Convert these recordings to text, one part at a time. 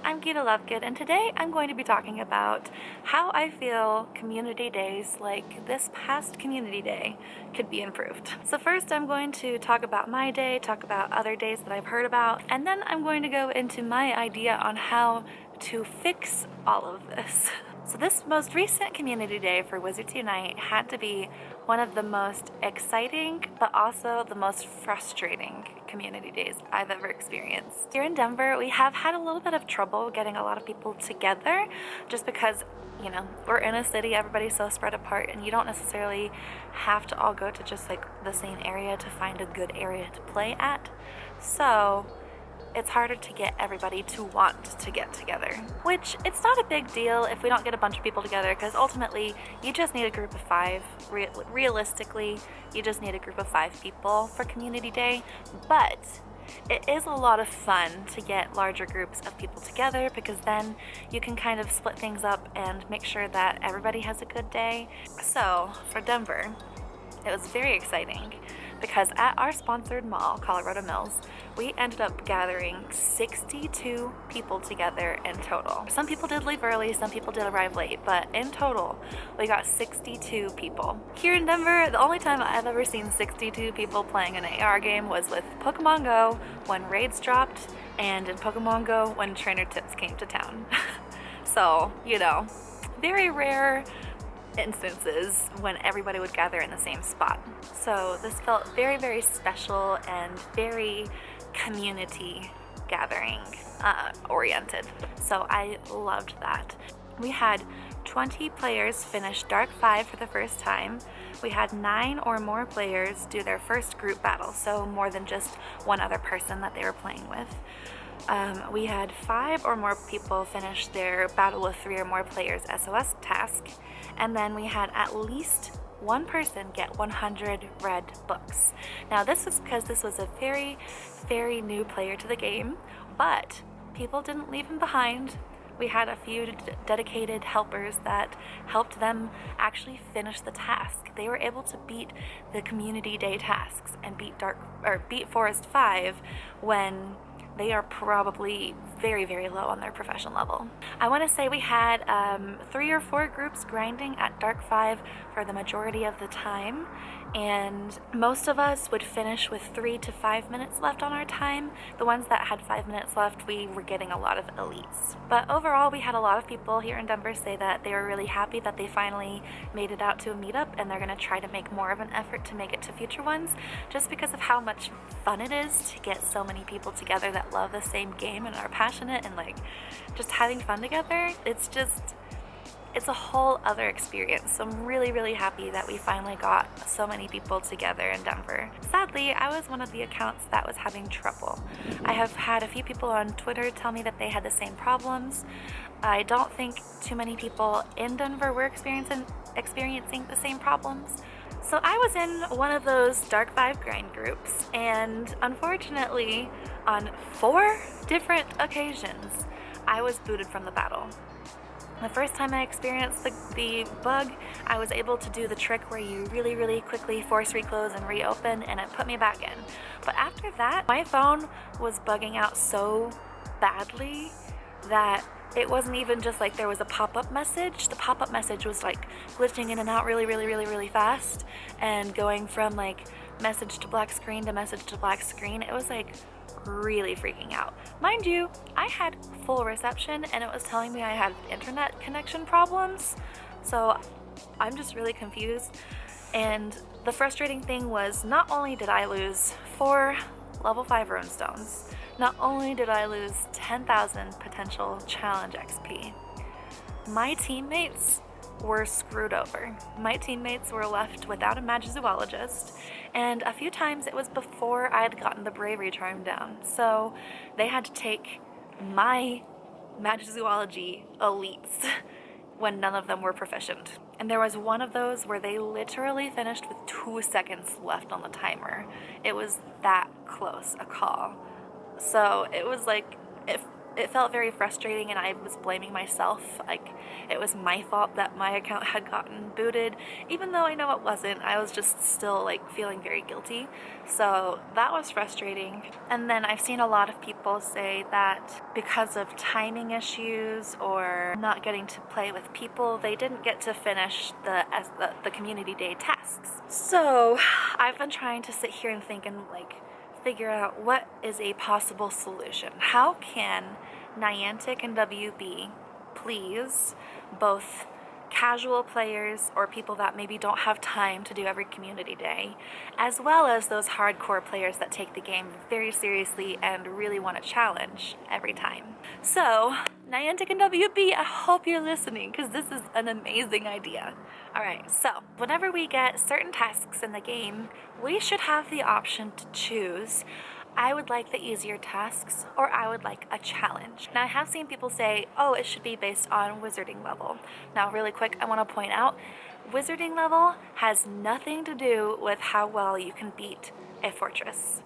I'm Gita Lovegood, and today I'm going to be talking about how I feel community days like this past community day could be improved. So first I'm going to talk about my day, talk about other days that I've heard about, and then I'm going to go into my idea on how to fix all of this. So this most recent community day for Wizards Unite had to be one of the most exciting, but also the most frustrating community days I've ever experienced. Here in Denver, we have had a little bit of trouble getting a lot of people together just because, you know, we're in a city, everybody's so spread apart, and you don't necessarily have to all go to just like the same area to find a good area to play at. So it's harder to get everybody to want to get together, which it's not a big deal if we don't get a bunch of people together, because ultimately you just need a group of 5. Realistically, you just need a group of 5 people for community day, but it is a lot of fun to get larger groups of people together because then you can kind of split things up and make sure that everybody has a good day. So for Denver, it was very exciting because at our sponsored mall, Colorado Mills, we ended up gathering 62 people together in total. Some people did leave early, some people did arrive late, but in total, we got 62 people. Here in Denver, the only time I've ever seen 62 people playing an AR game was with Pokemon Go when raids dropped, and in Pokemon Go when trainer tips came to town. So, you know, very rare instances when everybody would gather in the same spot. So this felt very, very special and very community gathering oriented. So I loved that. We had 20 players finish Dark 5 for the first time. We had 9 or more players do their first group battle, so more than just one other person that they were playing with. We had 5 or more people finish their Battle with 3 or more players SOS task, and then we had at least one person get 100 red books. Now this was because this was a very, very new player to the game, but people didn't leave him behind. We had a few dedicated helpers that helped them actually finish the task. They were able to beat the community day tasks and beat Forest 5 when they are probably very, very low on their profession level. I want to say we had 3 or 4 groups grinding at Dark 5 for the majority of the time, and most of us would finish with 3 to 5 minutes left on our time. The ones that had 5 minutes left, we were getting a lot of elites. But overall, we had a lot of people here in Denver say that they were really happy that they finally made it out to a meetup, and they're going to try to make more of an effort to make it to future ones, just because of how much fun it is to get so many people together that love the same game and are passionate and like just having fun together. It's a whole other experience. So I'm really, really happy that we finally got so many people together in Denver. Sadly, I was one of the accounts that was having trouble. I have had a few people on Twitter tell me that they had the same problems. I don't think too many people in Denver were experiencing the same problems. So I was in one of those Dark 5 grind groups, and unfortunately, on 4 different occasions, I was booted from the battle. The first time I experienced the bug, I was able to do the trick where you really, really quickly force reclose and reopen, and it put me back in. But after that, my phone was bugging out so badly that it wasn't even just like there was a pop-up message. The pop-up message was like glitching in and out really, really, really, really fast, and going from like message to black screen to message to black screen. It was like really freaking out. Mind you, I had full reception and it was telling me I had internet connection problems. So I'm just really confused. And the frustrating thing was, not only did I lose 4 level 5 runestones, not only did I lose 10,000 potential challenge XP, my teammates were screwed over. My teammates were left without a Magizoologist, and a few times it was before I had gotten the bravery charm down, so they had to take my Magizoology elites when none of them were proficient. And there was one of those where they literally finished with 2 seconds left on the timer. It was that close a call. So it was like, it felt very frustrating, and I was blaming myself. Like, it was my fault that my account had gotten booted, even though I know it wasn't. I was just still like feeling very guilty. So that was frustrating. And then I've seen a lot of people say that because of timing issues or not getting to play with people, they didn't get to finish the community day tasks. So I've been trying to sit here and think and like figure out what is a possible solution. How can Niantic and WB please both casual players or people that maybe don't have time to do every community day, as well as those hardcore players that take the game very seriously and really want a challenge every time? So, Niantic and WB, I hope you're listening, because this is an amazing idea. Alright, so whenever we get certain tasks in the game, we should have the option to choose, I would like the easier tasks, or I would like a challenge. Now, I have seen people say, oh, it should be based on wizarding level. Now, really quick, I want to point out, wizarding level has nothing to do with how well you can beat a fortress.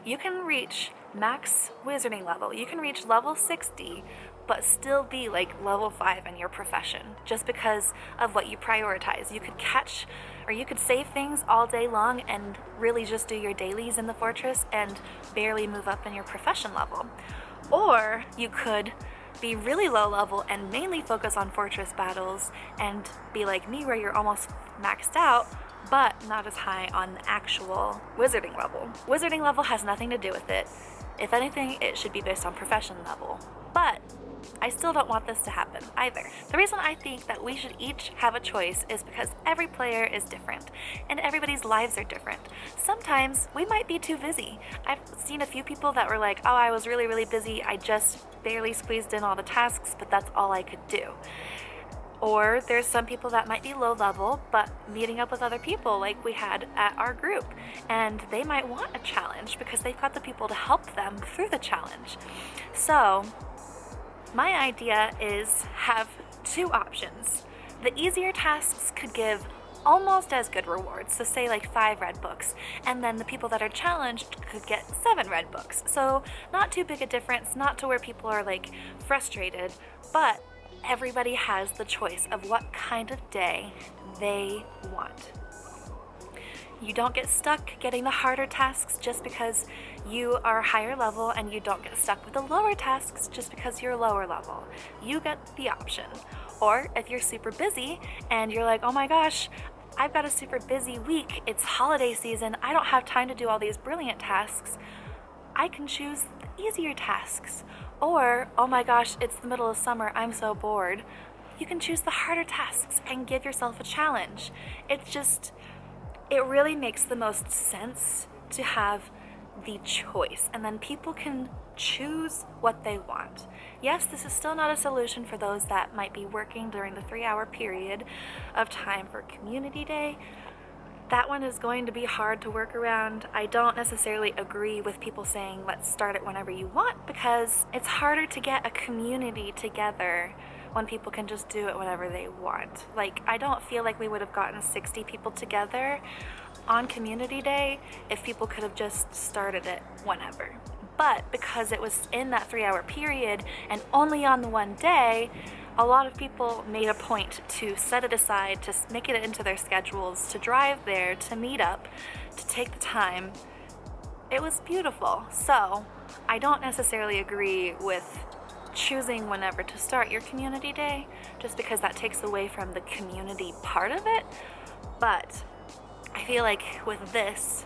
You can reach max wizarding level. You can reach level 60, but still be like level 5 in your profession, just because of what you prioritize. You could catch, or you could save things all day long and really just do your dailies in the fortress and barely move up in your profession level. Or you could be really low level and mainly focus on fortress battles and be like me, where you're almost maxed out, but not as high on the actual wizarding level. Wizarding level has nothing to do with it. If anything, it should be based on profession level. But I still don't want this to happen either. The reason I think that we should each have a choice is because every player is different and everybody's lives are different. Sometimes we might be too busy. I've seen a few people that were like, oh, I was really, really busy. I just barely squeezed in all the tasks, but that's all I could do. Or there's some people that might be low level, but meeting up with other people like we had at our group, and they might want a challenge because they've got the people to help them through the challenge. So my idea is have two options. The easier tasks could give almost as good rewards, so say like 5 red books, and then the people that are challenged could get 7 red books. So not too big a difference, not to where people are like frustrated, but everybody has the choice of what kind of day they want. You don't get stuck getting the harder tasks just because you are higher level, and you don't get stuck with the lower tasks just because you're lower level. You get the option. Or if you're super busy and you're like, oh my gosh, I've got a super busy week, it's holiday season, I don't have time to do all these brilliant tasks, I can choose the easier tasks. Or, oh my gosh, it's the middle of summer, I'm so bored. You can choose the harder tasks and give yourself a challenge. It really makes the most sense to have the choice, and then people can choose what they want. Yes, this is still not a solution for those that might be working during the 3-hour period of time for community day. That one is going to be hard to work around. I don't necessarily agree with people saying let's start it whenever you want, because it's harder to get a community together when people can just do it whenever they want. Like, I don't feel like we would have gotten 60 people together on community day if people could have just started it whenever. But because it was in that 3-hour period and only on the one day, a lot of people made a point to set it aside, to make it into their schedules, to drive there, to meet up, to take the time. It was beautiful. So I don't necessarily agree with choosing whenever to start your community day, just because that takes away from the community part of it. But I feel like with this,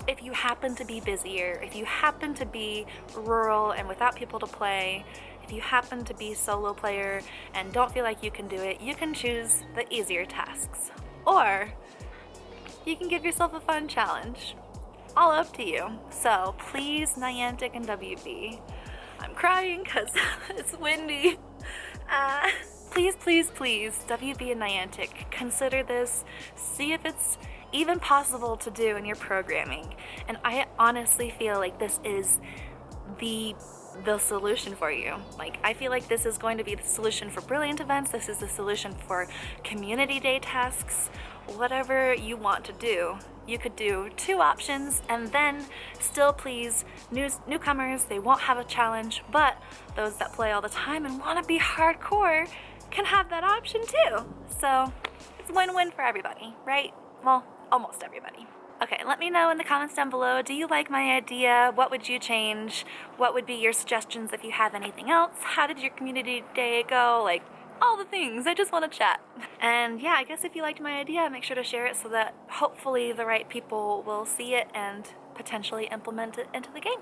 if you happen to be busier, if you happen to be rural and without people to play, if you happen to be solo player and don't feel like you can do it, you can choose the easier tasks. Or you can give yourself a fun challenge. All up to you. So please, Niantic and WB, I'm crying because it's windy. Please, please, please, WB and Niantic, consider this. See if it's even possible to do in your programming. And I honestly feel like this is the solution for you. Like, I feel like this is going to be the solution for brilliant events. This is the solution for community day tasks. whatever you want to do. You could do 2 options and then still please newcomers. They won't have a challenge, but those that play all the time and want to be hardcore can have that option too. So it's a win-win for everybody, right? Well, almost everybody. Okay, let me know in the comments down below, do you like my idea? What would you change? What would be your suggestions if you have anything else? How did your community day go? Like, all the things. I just want to chat. And yeah, I guess if you liked my idea, make sure to share it so that hopefully the right people will see it and potentially implement it into the game.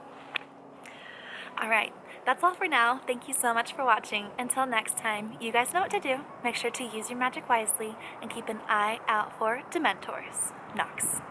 Alright, that's all for now. Thank you so much for watching. Until next time, you guys know what to do. Make sure to use your magic wisely and keep an eye out for Dementors. Nox.